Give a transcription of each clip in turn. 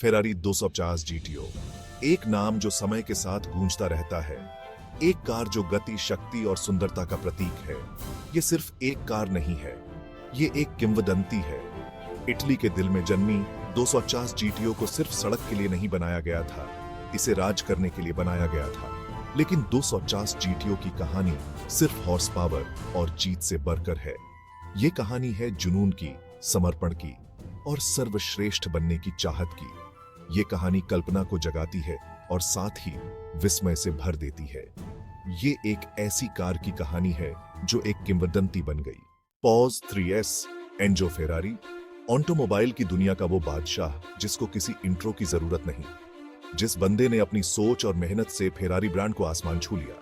Ferrari 250 GTO, एक नाम जो समय के साथ गूंजता रहता है, एक कार जो गति, शक्ति और सुंदरता का प्रतीक है। ये सिर्फ एक कार नहीं है, ये एक किंवदंती है। इटली के दिल में जन्मी 250 जीटीओ को सिर्फ सड़क के लिए नहीं बनाया गया था, इसे राज करने के लिए बनाया गया था। लेकिन 250 जीटीओ की कहानी सिर्फ हॉर्स पावर और जीत से बढ़कर है। ये कहानी है जुनून की, समर्पण की और सर्वश्रेष्ठ बनने की चाहत की। ये कहानी कल्पना को जगाती है और साथ ही विस्मय से भर देती है। ये एक ऐसी कार की कहानी है जो एक किंवदंती बन गई। Pause 3S, Enzo Ferrari, automobile की दुनिया का वो बादशाह जिसको किसी इंट्रो की जरूरत नहीं, जिस बंदे ने अपनी सोच और मेहनत से फेरारी ब्रांड को आसमान छू लिया।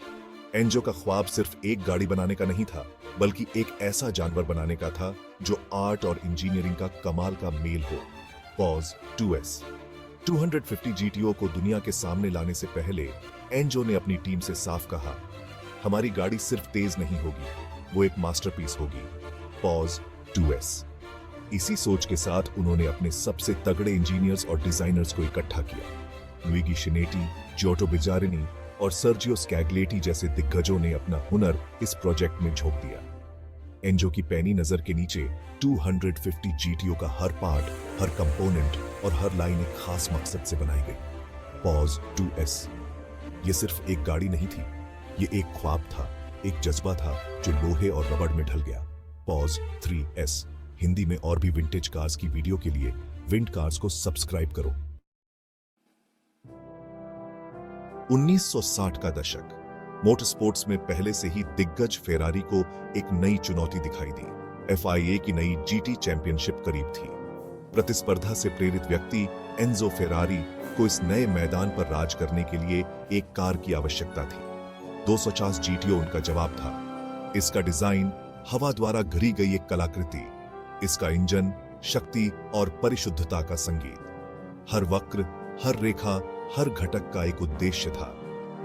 एंजो का ख्वाब सिर्फ एक गाड़ी बनाने का नहीं था, बल्कि एक ऐसा जानवर बनाने का था जो आर्ट और इंजीनियरिंग का कमाल का मेल हो। पॉज 2S, 250 जीटीओ को दुनिया के सामने लाने से पहले एंजो ने अपनी टीम से साफ कहा, हमारी गाड़ी सिर्फ तेज नहीं होगी, वो एक मास्टरपीस होगी। Pause 2S। इसी सोच के साथ उन्होंने अपने सबसे तगड़े इंजीनियर्स और डिजाइनर्स को इकट्ठा किया। लुइगी शिनेटी, जियोटो बिजारिनी और सर्जियो स्कैग्लेटी जैसे दिग्गजों ने अपना हुनर इस प्रोजेक्ट में झोंक दिया। एंजो की पैनी नजर के नीचे 250 जीटीओ का हर पार्ट, हर कंपोनेंट और हर लाइन एक खास मकसद से बनाई गई। Pause 2S। ये सिर्फ एक गाड़ी नहीं थी, ये एक ख्वाब था, एक जज्बा था जो लोहे और रबड़ में ढल गया। Pause 3S। हिंदी में और भी विंटेज कार्स की वीडियो के लिए विंड कार्स को सब्सक्राइब करो। 1960 का दशक, मोटरस्पोर्ट्स में पहले से ही दिग्गज फेरारी को एक नई चुनौती दिखाई दी। FIA की नई GT चैंपियनशिप करीब थी। प्रतिस्पर्धा से प्रेरित व्यक्ति एंजो फेरारी को इस नए मैदान पर राज करने के लिए एक कार की आवश्यकता थी। 250 जीटीओ उनका जवाब था। इसका डिजाइन हवा द्वारा घड़ी गई एक कलाकृति, इसका इंजन शक्ति और परिशुद्धता का संगीत। हर वक्र, हर रेखा, हर घटक का एक उद्देश्य था।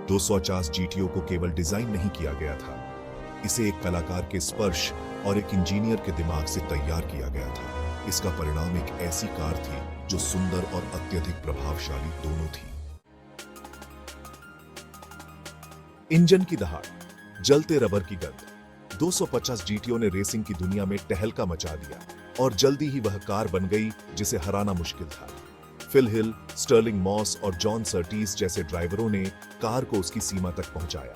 250 जीटीओ को केवल डिजाइन नहीं किया गया था, इसे एक कलाकार के स्पर्श और एक इंजीनियर के दिमाग से तैयार किया गया था। इसका परिणाम एक ऐसी कार थी जो सुंदर और अत्यधिक प्रभावशाली दोनों थी। इंजन की दहाड़, जलते रबर की गंध। 250 जीटीओ ने रेसिंग की दुनिया में टहलका मचा दिया और जल्दी ही वह कार बन गई जिसे हराना मुश्किल था। फिल हिल, स्टर्लिंग मॉस और जॉन सर्टीस जैसे ड्राइवरों ने कार को उसकी सीमा तक पहुंचाया।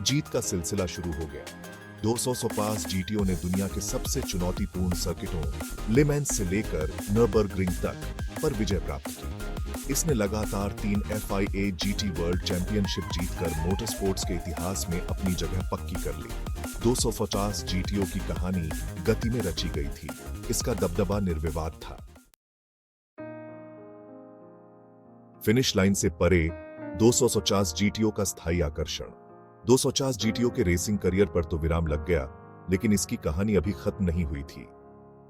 जीत का सिलसिला शुरू हो गया। 250 जीटीओ ने दुनिया के सबसे चुनौतीपूर्ण सर्किटों ले मैंस से लेकर नर्बर्गरिंग तक पर विजय प्राप्त की। इसने लगातार 3 FIA GT वर्ल्ड चैंपियनशिप जीतकर मोटरस्पोर्ट्स के इतिहास में अपनी जगह पक्की कर ली। 250 जीटीओ की कहानी गति में रची गई थी, इसका दबदबा निर्विवाद था। फिनिश लाइन से परे 250 जीटीओ का स्थायी आकर्षण। 250 जीटीओ के रेसिंग करियर पर तो विराम लग गया, लेकिन इसकी कहानी अभी खत्म नहीं हुई थी।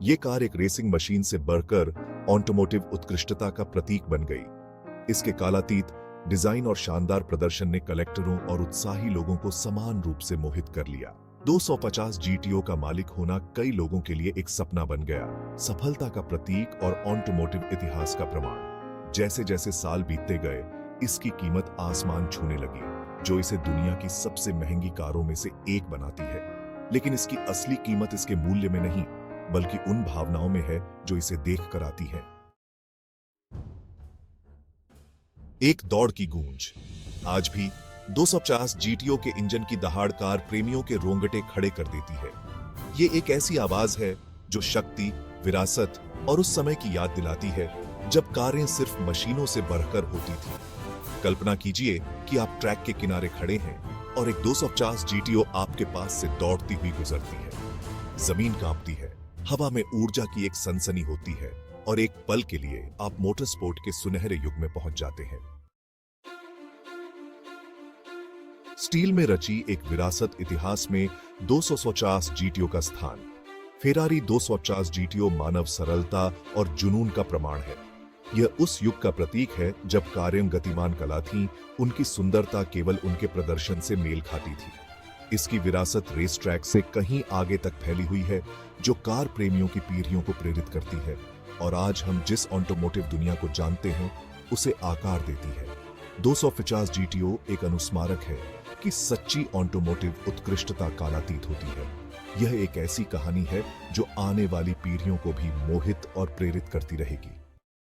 ये कार एक रेसिंग मशीन से बढ़कर ऑटोमोटिव उत्कृष्टता का प्रतीक बन गई। इसके कालातीत डिजाइन और शानदार प्रदर्शन ने कलेक्टरों और उत्साही लोगों को समान रूप से मोहित कर लिया। 250 जीटीओ का मालिक होना कई लोगों के लिए एक सपना बन गया, सफलता का प्रतीक और ऑटोमोटिव इतिहास का प्रमाण। जैसे जैसे साल बीतते गए, इसकी कीमत आसमान छूने लगी, जो इसे दुनिया की सबसे महंगी कारों में से एक बनाती है। लेकिन इसकी असली कीमत इसके मूल्य में नहीं, बल्कि उन भावनाओं में है जो इसे देख कर आती है। एक दौड़ की गूंज। आज भी 250 जीटीओ के इंजन की दहाड़ कार प्रेमियों के रोंगटे खड़े कर देती है। ये एक ऐसी आवाज है जो शक्ति, विरासत और उस समय की याद दिलाती है जब कारें सिर्फ मशीनों से बढ़कर होती थी। कल्पना कीजिए कि आप ट्रैक के किनारे खड़े हैं और एक 250 जीटीओ आपके पास से दौड़ती हुई गुजरती है। जमीन कांपती है, हवा में ऊर्जा की एक सनसनी होती है और एक पल के लिए आप मोटरस्पोर्ट के सुनहरे युग में पहुंच जाते हैं। स्टील में रची एक विरासत इतिहास में 250 जीटीओ का स्थान। फेरारी 250 जीटीओ मानव सरलता और जुनून का प्रमाण है। यह उस युग का प्रतीक है जब कारें गतिमान कला थीं, उनकी सुंदरता केवल उनके प्रदर्शन से मेल खाती थी। इसकी विरासत रेस ट्रैक से कहीं आगे तक फैली हुई है, जो कार प्रेमियों की पीढ़ियों को प्रेरित करती है। और आज हम जिस ऑटोमोटिव दुनिया को जानते हैं उसे आकार देती है। 250 GTO एक अनुस्मारक है कि सच्ची ऑटोमोटिव उत्कृष्टता कालातीत होती है। यह एक ऐसी कहानी है जो आने वाली पीढ़ियों को भी मोहित और प्रेरित करती रहेगी।